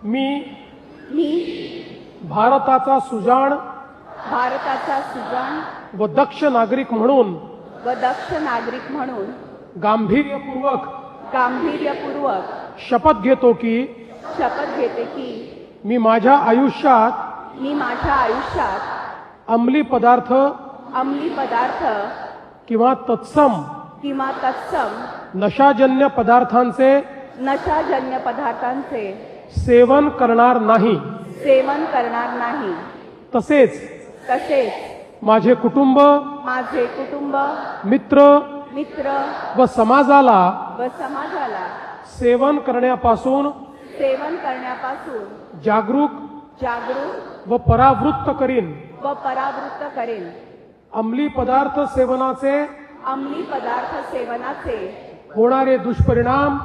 मी मी भारताचा सुजाण व दक्ष नागरिक म्हणून गांभीर्यपूर्वक शपथ घेतो की मी माझ्या आयुष्यात अंमली पदार्थ किंवा तत्सम नशाजन्य पदार्थांचे सेवन करणार नाही। तसेच माझे कुटुंब मित्र व समाजाला सेवन करण्यापासून जागरूक व परावृत्त करीन। अंमली पदार्थ सेवनाचे होणारे दुष्परिणाम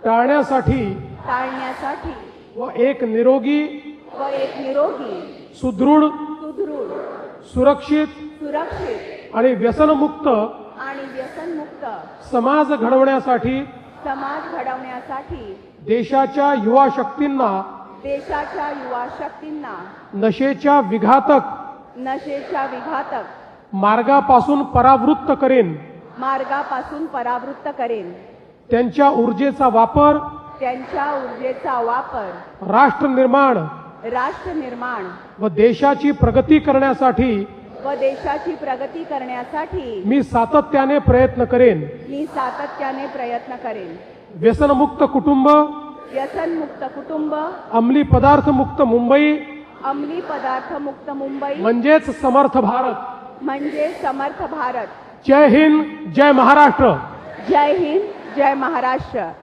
टाळण्यासाठी व एक निरोगी सुदृढ सुरक्षित आणि व्यसनमुक्त समाज घडवण्यासाठी देशाच्या युवा शक्तींना नशेच्या विघातक मार्गापासून परावृत्त करेन। त्यांच्या ऊर्जेचा वापर राष्ट्र निर्माण व देशाची प्रगती करण्यासाठी मी सातत्याने प्रयत्न करेन। व्यसनमुक्त कुटुंब अंमली पदार्थ मुक्त मुंबई म्हणजेच समर्थ भारत। जय हिंद, जय महाराष्ट्र। जय हिंद, जय महाराष्ट्र।